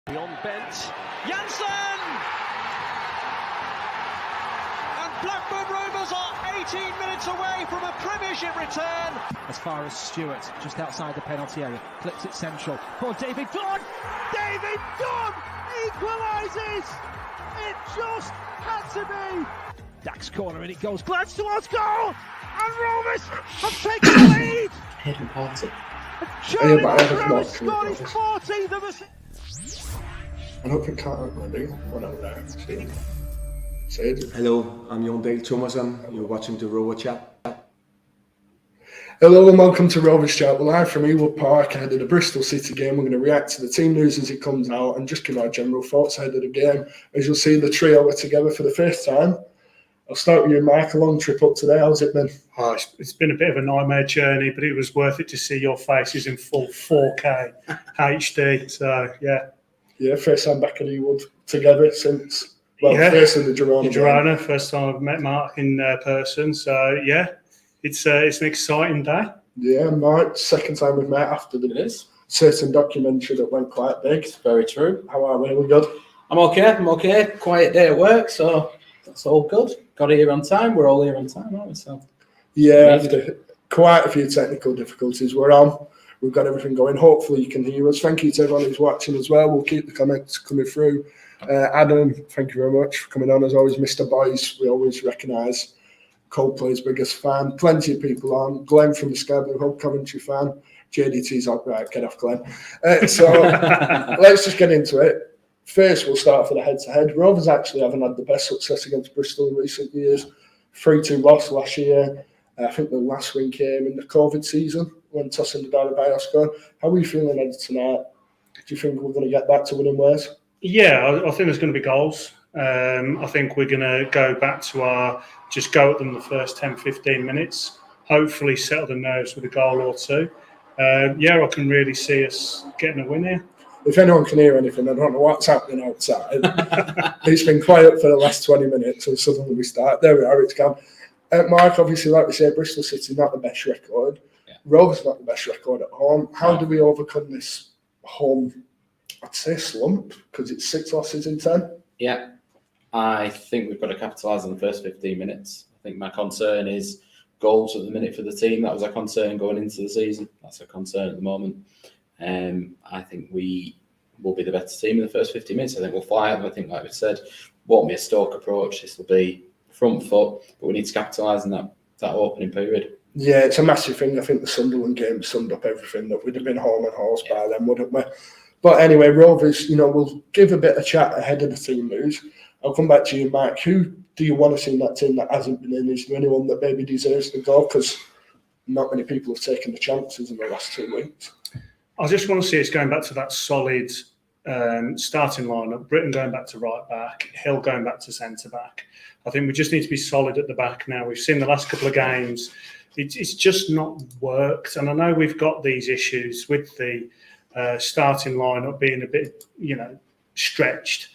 Beyond bent, Janssen! And Blackburn Rovers are 18 minutes away from a Premiership return. As far as Stewart, just outside the penalty area, flips it central for David Dunn! David Dunn equalises! It just had to be! Dax corner and it goes, glance towards goal! And Rovers have taken the lead! Hidden party. Charlie Monroe has scored his 14th of a season. I don't think Carter will do one out there. Hello, I'm Jon Dale Thomason. You're watching the Rover Chat. Hello and welcome to Rovers Chat. We're live from Ewood Park ahead of the Bristol City game. We're going to react to the team news as it comes out and just give our general thoughts ahead of the game. As you'll see, the trio are together for the first time. I'll start with you, Mike. A long trip up today. How's it been? Oh, it's been a bit of a nightmare journey, but it was worth it to see your faces in full 4K HD. So, yeah. Yeah, first time back at Ewood together since, first in the Girona. First time I've met Mark in person. So, yeah, it's an exciting day. Yeah, Mark, second time we've met after the certain documentary that went quite big. It's very true. How are we? Are we good? I'm okay. Quiet day at work, so that's all good. Got here on time. We're all here on time, aren't we? So, yeah, after quite a few technical difficulties, we're on. We've got everything going. Hopefully you can hear us. Thank you to everyone who's watching as well. We'll keep the comments coming through. Adam, thank you very much for coming on. As always, Mr. Boyce, we always recognise Coldplay's biggest fan. Plenty of people on. Glenn from the Scarborough Hub Coventry fan. JDT's out. Right, get off, Glenn. So let's just get into it. First, we'll start for the head-to-head. Rovers actually haven't had the best success against Bristol in recent years. 3-2 loss last year. I think the last win came in the COVID season when Tosin Adarabioyo scored. How are you feeling ahead tonight? Do you think we're going to get back to winning ways? Yeah, I think there's going to be goals. I think we're going to go back to just go at them the first 10, 15 minutes, hopefully settle the nerves with a goal or two. I can really see us getting a win here. If anyone can hear anything, I don't know what's happening outside. It's been quiet for the last 20 minutes and suddenly we start. There we are, it's gone. Mark, obviously, like we say, Bristol City not the best record. Yeah. Rovers not the best record at home. How do we overcome this home, I'd say, slump? Because it's 6 losses in 10. Yeah, I think we've got to capitalise on the first 15 minutes. I think my concern is goals at the minute for the team. That was a concern going into the season. That's a concern at the moment. I think we will be the better team in the first 50 minutes. I think we'll fly them. I think, like we said, won't be a Stoke approach. This will be front foot, but we need to capitalise on that opening period. Yeah, it's a massive thing. I think the Sunderland game summed up everything, that we'd have been home and horse by then, wouldn't we? But anyway, Rovers, we'll give a bit of chat ahead of the team news. I'll come back to you, Mike. Who do you want to see in that team that hasn't been in? Is there anyone that maybe deserves to go? Because not many people have taken the chances in the last 2 weeks. I just want to see us going back to that solid starting lineup. Britton going back to right back, Hill going back to centre back. I think we just need to be solid at the back now. We've seen the last couple of games, it's just not worked. And I know we've got these issues with the starting lineup being a bit, stretched.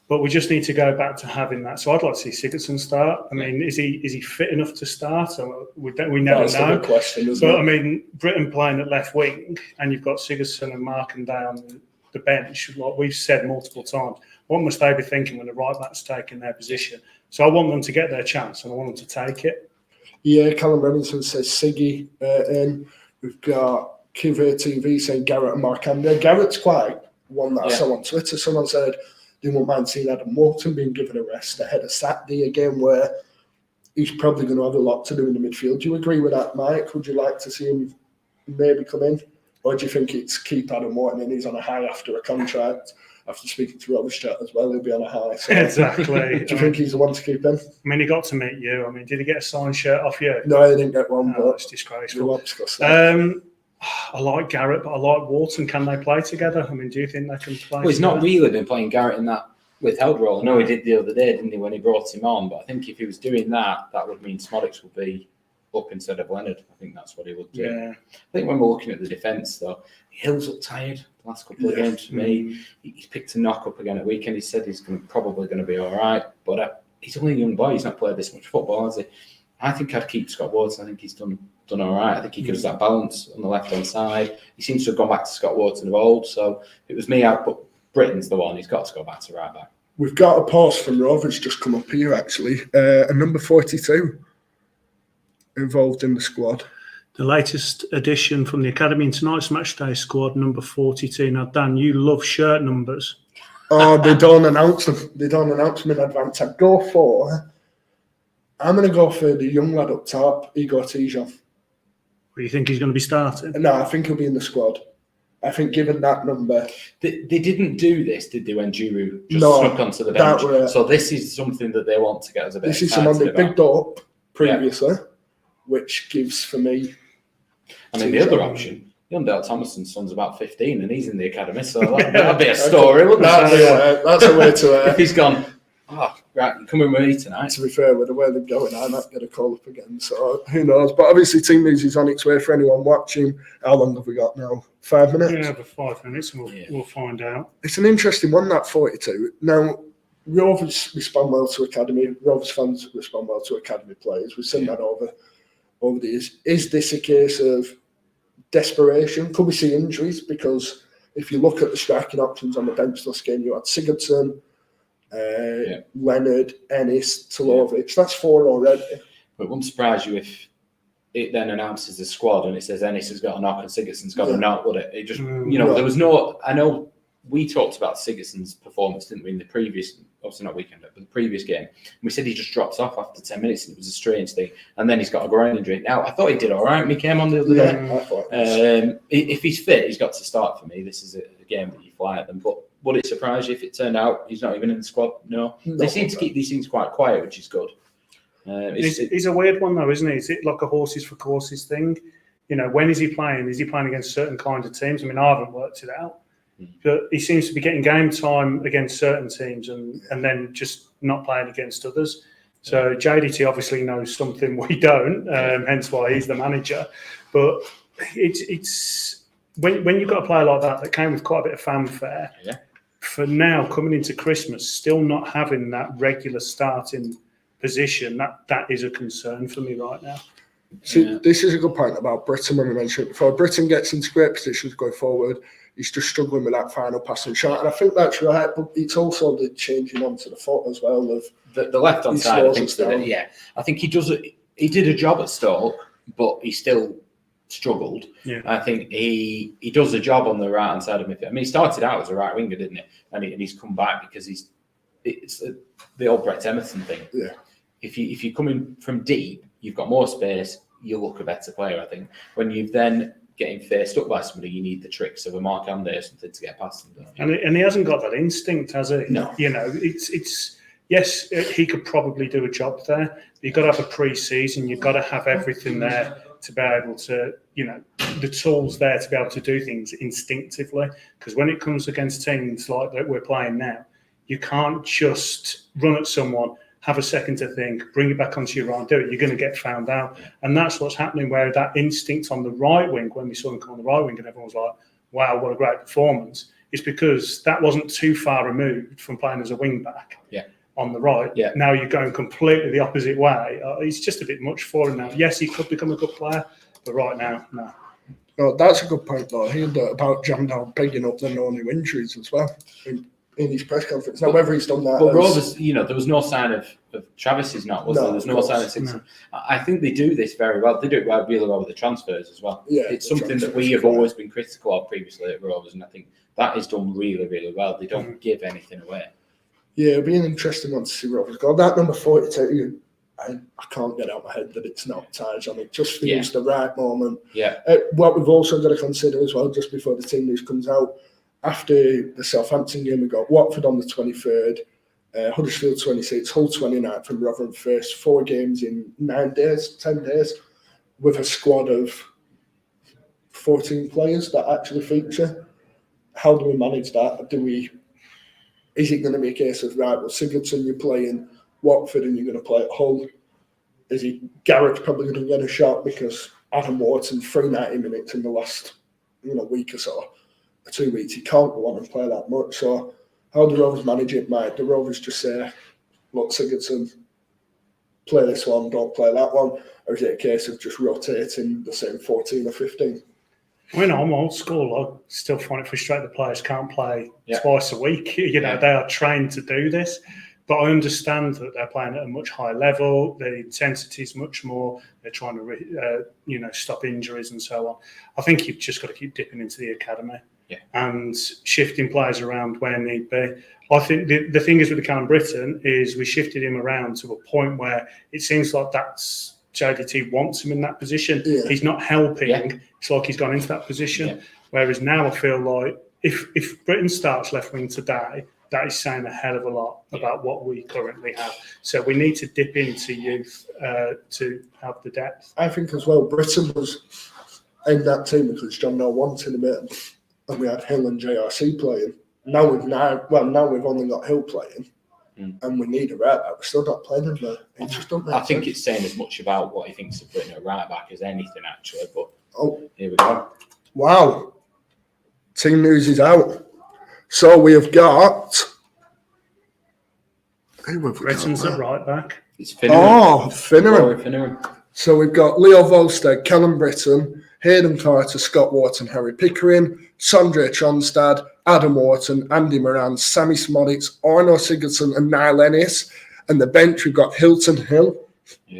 But we just need to go back to having that. So I'd like to see Sigurdsson start. I mean, is he fit enough to start? We never know. That's a good question, isn't it? But I mean, Britton playing at left wing, and you've got Sigurdsson and Markandale on the bench. Like we've said multiple times, what must they be thinking when the right back's taking their position? So I want them to get their chance, and I want them to take it. Yeah, Callum Robinson says Siggy in. We've got Kiver TV saying Garrett and Markandale. Garrett's quite one that I saw on Twitter. Someone said they won't mind seeing Adam Morton being given a rest ahead of Saturday, a game where he's probably going to have a lot to do in the midfield. Do you agree with that, Mike? Would you like to see him maybe come in? Or do you think it's keep Adam Morton in? He's on a high after a contract. After speaking to Rovers Chat as well, he'll be on a high. So exactly. Do you think he's the one to keep in? I mean, he got to meet you. I mean, did he get a signed shirt off you? No, he didn't get one. But it's disgraceful. I like Garrett, but I like Wharton. Can they play together? I mean, do you think they can play? Well, he's not really been playing Garrett in that withheld role. I know he did the other day, didn't he, when he brought him on? But I think if he was doing that, that would mean Smodics would be up instead of Leonard. I think that's what he would do. Yeah. I think when we're looking at the defence, though, Hill's looked tired the last couple of games for me. He's picked a knock up again at weekend. He said he's probably going to be all right. But he's only a young boy. He's not played this much football, has he? I think I'd keep Scott Wharton. I think he's done all right. I think he gives that balance on the left-hand side. He seems to have gone back to Scott Wharton of old. So if it was me, I'd put Britain's the one. He's got to go back to right back. We've got a post from Rovers just come up here, actually. A number 42 involved in the squad. The latest addition from the academy in tonight's Matchday squad, number 42. Now, Dan, you love shirt numbers. Oh, they don't announce them. They don't announce them in advance. I'm going to go for the young lad up top, Igor Tijon. Do you think he's going to be starting? No, I think he'll be in the squad. I think given that number... They didn't do this, did they, when Giroud just snuck onto the bench? So this is something that they want to get us a bit This is someone they picked up previously, yeah. which gives, for me... I mean, the other option, Yondale Thomason's son's about 15 and he's in the academy, so that'd be a story, wouldn't it? That's a way to... if he's gone, right, come in with me tonight. To be fair, with the way they're going, I might get a call up again, so who knows. But obviously, team news is on its way for anyone watching. How long have we got now? 5 minutes? Yeah, for 5 minutes, and we'll find out. It's an interesting one, that 42. Now, Rovers respond well to academy. Rovers fans respond well to academy players. We've seen that over the years. Is this a case of desperation? Could we see injuries? Because if you look at the striking options on the bench this game, you had Sigurdsson, Leonard, Ennis, Talovic. That's 4 already. But it wouldn't surprise you if it then announces the squad and it says Ennis has got a knock and Sigurdsson's got a knock, would it? It just, there was no... I know we talked about Sigurdsson's performance, didn't we, in the previous... Obviously not weekend, but the previous game. And we said he just drops off after 10 minutes and it was a strange thing. And then he's got a groin injury. Now, I thought he did all right when he came on the other day. If he's fit, he's got to start for me. This is a game that you fly at them. But would it surprise you if it turned out he's not even in the squad? No. They seem to keep these things quite quiet, which is good. He's a weird one, though, isn't he? Is it like a horses for courses thing? When is he playing? Is he playing against certain kind of teams? I mean, I haven't worked it out. But he seems to be getting game time against certain teams and then just not playing against others. So JDT obviously knows something we don't, hence why he's the manager. But it's when you've got a player like that came with quite a bit of fanfare, for now, coming into Christmas, still not having that regular starting position, that is a concern for me right now. See, this is a good point about Britain when we mentioned it before. Britain gets into great positions going forward. He's just struggling with that final passing shot. And I think that's right, but it's also the changing onto the foot as well. Of the left-hand side, I think, I think he did a job at Stoke, but he still struggled. Yeah. I think he does a job on the right-hand side of midfield. I mean, he started out as a right winger, didn't he? And he's come back because it's the old Brett Emerson thing. Yeah. If you're coming from deep, you've got more space, you look a better player, I think. When you've then getting faced up by somebody, you need the tricks of a Mark Anday or something to get past them. And he hasn't got that instinct, has he? No. It's yes, he could probably do a job there. But you've got to have a pre-season. You've got to have everything there to be able to, the tools there to be able to do things instinctively. Because when it comes against teams like that we're playing now, you can't just run at someone, have a second to think, bring it back onto your right, do it. You're going to get found out. And that's what's happening where that instinct on the right wing, when we saw him come on the right wing and everyone was like, wow, what a great performance, is because that wasn't too far removed from playing as a wing back on the right. Yeah. Now you're going completely the opposite way. It's just a bit much for him now. Yes, he could become a good player, but right now, no. No, that's a good point, though. He had about Jamdal picking up the no new injuries as well in his press conference. Now, whether he's done that... But Rovers, there was no sign of Travis's not, was there? There was no sign of Simpson. No. I think they do this very well. They do it really well with the transfers as well. Yeah, it's something that we have always been critical of previously at Rovers, and I think that is done really, really well. They don't give anything away. Yeah, it'll be an interesting one to see Rovers go. That number 42, I can't get out of my head that it's not Tijon. It just feels the right moment. Yeah. What we've also got to consider as well, just before the team news comes out, after the Southampton game, we got Watford on the 23rd, Huddersfield 26, Hull 29th from Rotherham first. 4 games in 10 days, with a squad of 14 players that actually feature. How do we manage that? Is it going to be a case of, right, well, Sigurdsson, you're playing Watford and you're going to play at Hull? Is Garrett's probably going to get a shot because Adam Wharton, 390 minutes in the last week or so, 2 weeks, he can't go on and play that much. So how do Rovers manage it? Might the Rovers just say, look, Sigurdsson, play this one, don't play that one? Or is it a case of just rotating the same 14 or 15? When I'm old school, I still find it frustrating the players can't play Yeah. twice a week. You know, they are trained to do this. But I understand that they're playing at a much higher level. The intensity is much more. They're trying to, stop injuries and so on. I think you've just got to keep dipping into the academy and shifting players around where need be. I think the thing is with the Callum Britton is we shifted him around to a point where it seems like that's JDT wants him in that position. Yeah. He's not helping. Yeah. It's like he's gone into that position. Yeah. Whereas now I feel like if Britton starts left wing today, that is saying a hell of a lot about what we currently have. So we need to dip into youth to have the depth. I think as well, Britain was in that team because John Noel wanted him in, and we had Hill and JRC playing. Now we've only got Hill playing, and we need a right back. We're still not playing him there. It just don't make sense. I think it's saying as much about what he thinks of Britain at right back as anything, actually. But here we go. Wow. Team news is out. So we have got. Britton's at right back. It's Finneran. Finneran. So we've got Leo Volstead, Callum Britton, Hayden Carter, Scott Wharton, Harry Pickering, Sondre Tronstad, Adam Wharton, Andy Moran, Sammy Smodix, Arno Sigurdsson and Niall Ennis. And the bench, we've got Hilton Hill,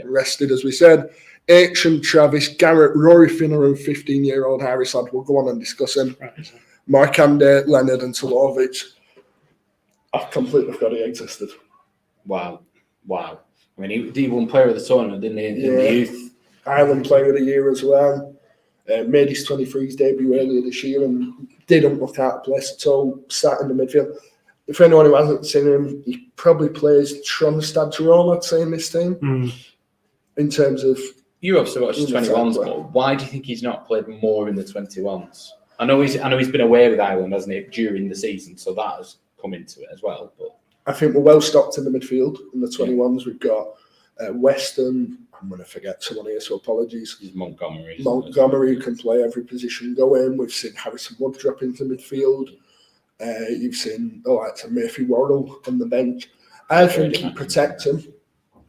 rested as we said, Aitchen, Travis, Garrett, Rory Finneran, 15-year-old Irish lad. We'll go on and discuss him. Right. Markande, Leonard and Tolovic. I've completely forgot he existed. Wow. I mean, he won player of the tournament, didn't he, in the youth? Ireland player of the year as well. Made his 23s debut earlier this year and didn't look out of place at all, starting the midfield. For anyone who hasn't seen him, he probably plays Tronstad's role, I'd say, in this team. In terms of... You obviously watched the 21s, but why do you think he's not played more in the 21s? I know he's been away with Ireland, hasn't he, during the season, so that has come into it as well. But I think we're well stocked in the midfield in the 21s. We've got Weston. I'm going to forget someone here, so apologies. He's Montgomery, who can play every position going. We've seen Harrison Wood drop into midfield. You've seen the likes of Murphy Worrell on the bench. I think you protect him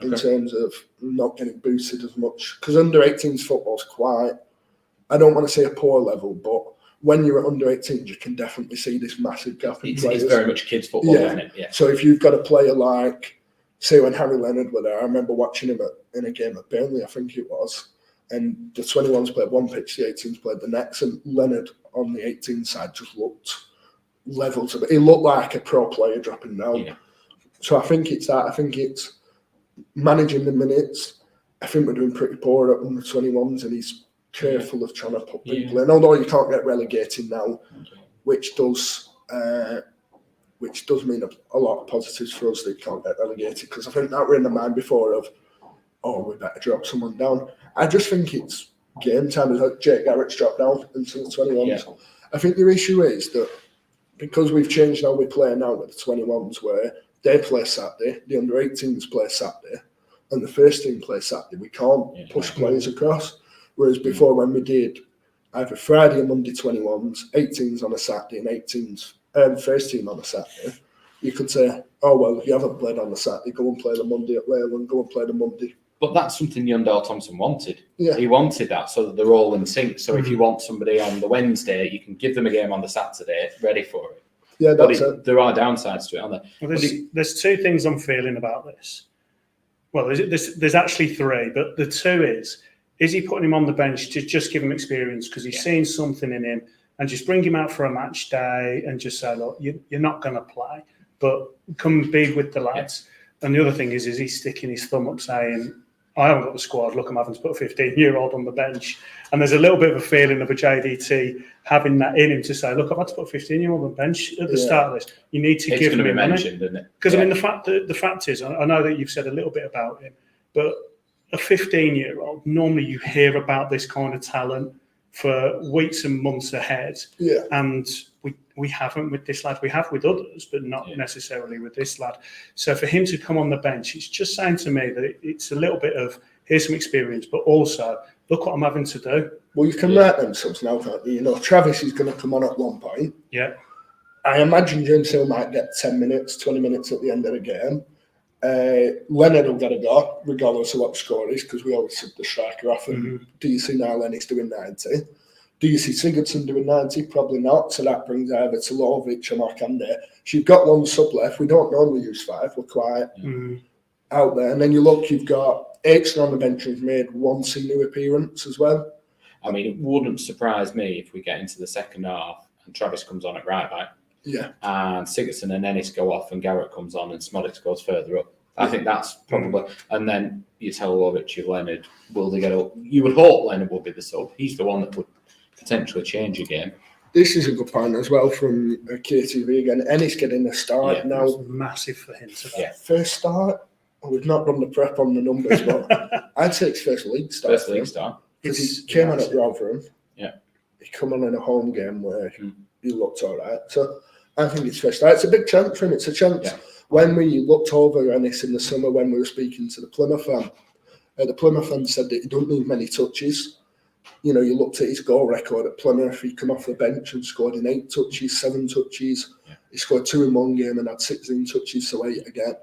in terms of not getting boosted as much, because under 18s football's quite, I don't want to say a poor level, but when you're at under 18s, you can definitely see this massive gap in players. It's very much kids football, isn't it? Yeah. So if you've got a player like, say when Harry Leonard were there, I remember watching him in a game at Burnley, I think it was, and the 21s played one pitch, the 18s played the next, and Leonard on the 18 side just looked levels of it. He looked like a pro player dropping down. Yeah. So I think it's that. I think it's managing the minutes. I think we're doing pretty poor at under 21s, and he's careful of trying to put people in. Although you can't get relegated now, which does mean a lot of positives for us that you can't get relegated, because I think that were in the mind before of, we better drop someone down. I just think it's game time. As like Jake Garrett's dropped down into the 21s. Yeah. I think the issue is that because we've changed how we play now with the 21s, where they play Saturday, the under 18s play Saturday, and the first team play Saturday, we can't push players across. Whereas before, when we did either Friday and Monday 21s, 18s on a Saturday, and 18s first team on a Saturday, you could say, if you haven't played on the Saturday, go and play the Monday at Leyland, go and play the Monday. But that's something Yundell Thompson wanted. Yeah. He wanted that so that they're all in sync. So if you want somebody on the Wednesday, you can give them a game on the Saturday, ready for it. Yeah, that's it. There are downsides to it, aren't there? Well, there's two things I'm feeling about this. Well, there's actually three, but the two is he putting him on the bench to just give him experience because he's seen something in him, and just bring him out for a match day and just say, look, you're not going to play, but come be with the lads. Yeah. And the other thing is he sticking his thumb up saying, I haven't got the squad, look, I'm having to put a 15-year-old on the bench. And there's a little bit of a feeling of a JDT having that in him to say, look, I've had to put a 15-year-old on the bench at the start of this. You need to give him money. Mentioned, isn't it? Because, I mean, the fact is, I know that you've said a little bit about him, but a 15-year-old, normally you hear about this kind of talent for weeks and months ahead. Yeah. And we haven't with this lad. We have with others, but not necessarily with this lad. So for him to come on the bench, it's just saying to me that it's a little bit of, here's some experience, but also, look what I'm having to do. Well, you can write them subs now, can't you? You know, Travis is going to come on at one point. Yeah. I imagine James Hill might get 10 minutes, 20 minutes at the end of the game. Leonard will get a go, regardless of what the score is, because we always sub the striker off. And do you see now Lenny's doing 90? Do you see Sigurdsson doing 90? Probably not. So that brings either to Lovic or Markande. So you've got one sub left. We don't normally use 5. We're quite out there. And then you look, you've got Aitken on the bench who's made one senior appearance as well. I mean, it wouldn't surprise me if we get into the second half and Travis comes on at right back. Yeah. And Sigurdsson and Ennis go off and Garrett comes on and Smodics goes further up. I think that's probably... And then you tell Lovic of Leonard, will they get up? You would hope Leonard will be the sub. He's the one that would potentially change a game. This is a good point as well from KTV again. Ennis getting a start now. It was massive for him today. Yeah. First start. We've not done the prep on the numbers, but I'd say it's first league start. First league start. Because he came on at Rotherham. Yeah. He come on in a home game where he looked all right. So I think it's first start. It's a big chance for him. It's a chance. Yeah. When we looked over Ennis in the summer when we were speaking to the Plymouth fan, said that he don't need many touches. You know, you looked at his goal record at Plymouth. He come off the bench and scored in 8 touches, 7 touches. Yeah. He scored 2 in one game and had 16 touches, so 8 again.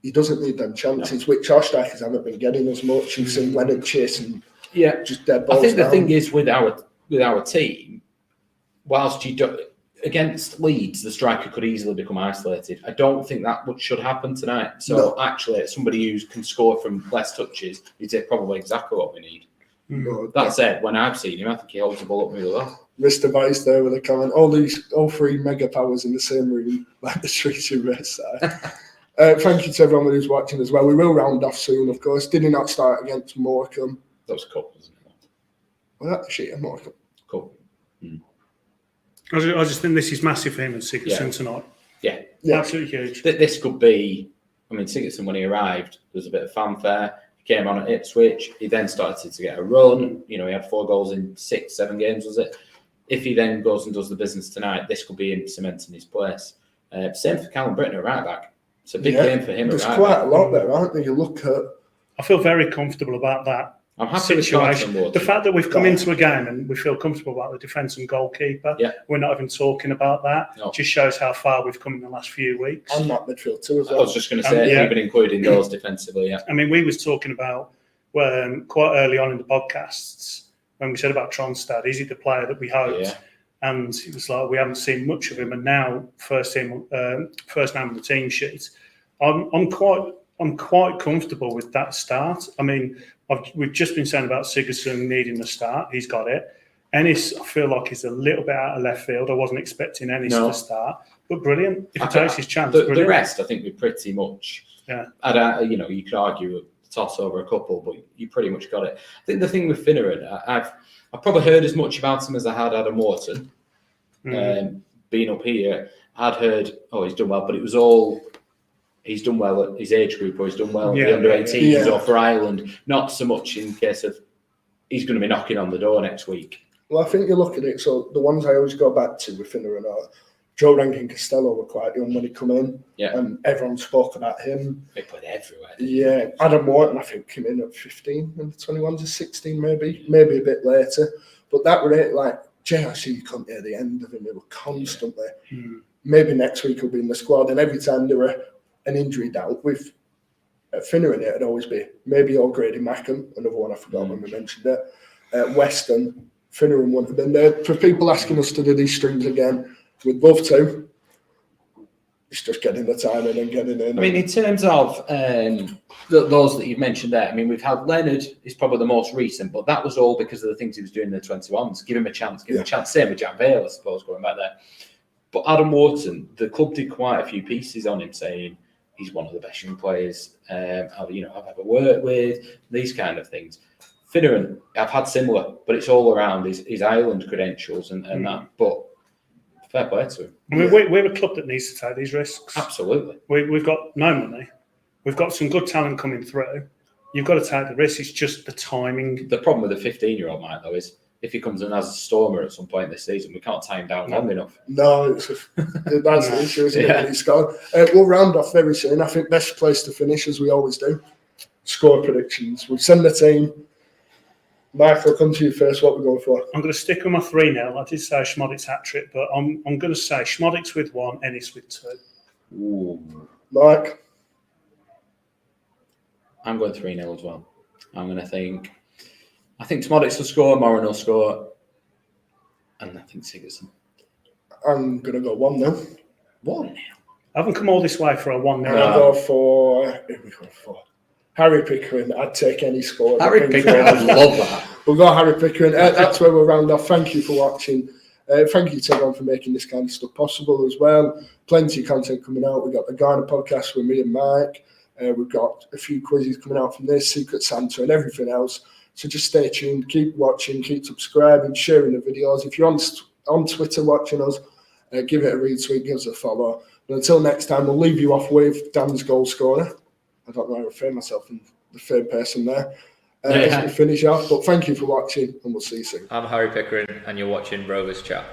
He doesn't need them chances, which our strikers haven't been getting as much. You've seen Leonard chasing just dead balls. I think the down. thing is with our team, whilst you don't, against Leeds, the striker could easily become isolated. I don't think that should happen tonight. So actually, somebody who can score from less touches is probably exactly what we need. That said, when I've seen him, I think he holds the ball up really well. Mr. Vice there with a comment. All 3 mega powers in the same room, like the Treaty race side. Thank you to everyone who's watching as well. We will round off soon, of course. Did he not start against Morecambe? That was cool, wasn't it? Well, that's shit, Morecambe. Cool. I just think this is massive for him and Sigurdsson tonight. Yeah. Absolutely huge. This could be, I mean, Sigurdsson, when he arrived, there was a bit of fanfare. He came on at Ipswich. He then started to get a run. You know, he had 4 goals in 6-7 games, was it? If he then goes and does the business tonight, this could be him cementing his place. Same for Callum Britton at right back. It's a big game for him. There's quite a lot there, aren't there? You look at... I feel very comfortable about that. I'm happy situation. The fact that we've come into a game and we feel comfortable about the defence and goalkeeper, we're not even talking about that. No. Just shows how far we've come in the last few weeks. And that midfield too as well. I was just going to say, even including those defensively, I mean, we was talking about quite early on in the podcasts when we said about Tronstad, is he the player that we hoped? Yeah. And it was like we haven't seen much of him, and now first name on the team sheet. I'm quite comfortable with that start. I mean, we've just been saying about Sigurdsson needing the start. He's got it. Ennis, I feel like, is a little bit out of left field. I wasn't expecting Ennis to start, but brilliant. If he takes his chance, the rest, I think, we pretty much. Yeah. You could argue a toss over a couple, but you pretty much got it. I think the thing with Finneran, I've probably heard as much about him as I had Adam Wharton. Being up here, I'd heard, he's done well, but it was all. He's done well at his age group, or he's done well at the under-18s or for Ireland. Not so much in case of he's going to be knocking on the door next week. Well, I think you look at it. So the ones I always go back to with Finneran are Joe Rankin Costello were quite young when he come in, and everyone spoke about him. They played everywhere. Yeah, Adam Morton, I think, came in at 15 and the 21s or 16, maybe a bit later. But that were it. Like JRC, you couldn't hear the end of him. They were constantly. Maybe next week he'll be in the squad, and every time there were an injury doubt with Finneran, it'd always be maybe or Grady Mackham, another one I forgot when we mentioned it. Weston, Finneran wouldn't have been there. For people asking us to do these streams again, we'd love to. It's just getting the time in and getting in. I mean, in terms of those that you've mentioned there, I mean, we've had Leonard is probably the most recent, but that was all because of the things he was doing in the 21s. Give him a chance, Same with Jack Vale, I suppose, going back there. But Adam Wharton, the club did quite a few pieces on him saying he's one of the best young players I've ever worked with, these kind of things. Finneran, I've had similar, but it's all around his Ireland credentials and that. But fair play to him. I mean, we're a club that needs to take these risks. Absolutely. We've got no money. We've got some good talent coming through. You've got to take the risk. It's just the timing. The problem with the 15-year-old, Mike, though, is if he comes in as a stormer at some point this season, we can't tie him down long enough. No, that's the issue, isn't it? He's gone. We'll round off very soon. I think best place to finish, as we always do, score predictions. We'll send the team. Mike, I'll come to you first. What we're going for? I'm going to stick with my 3-0. I did say Schmodic's hat-trick, but I'm going to say Schmodic's with 1, Ennis with 2. Ooh. Mike? I'm going 3-0 as well. I think Smodics will score, Moran will score, And I think Sigurdsson. I'm going to go 1-0. 1-0. I haven't come all this way for a 1-0. And I'll go for, who we go for? Harry Pickering. I'd take any score. Harry Pickering, I love that. We'll go Harry Pickering. That's where we'll round off. Thank you for watching. Thank you to everyone for making this kind of stuff possible as well. Plenty of content coming out. We've got the Garner podcast with me and Mike. We've got a few quizzes coming out from this, Secret Santa and everything else. So just stay tuned, keep watching, keep subscribing, sharing the videos. If you're on Twitter watching us, give it a retweet, give us a follow. And until next time, we'll leave you off with Dan's goal scorer. I don't know how to frame myself in the third person there. As we finish off, but thank you for watching and we'll see you soon. I'm Harry Pickering and you're watching Rovers Chat.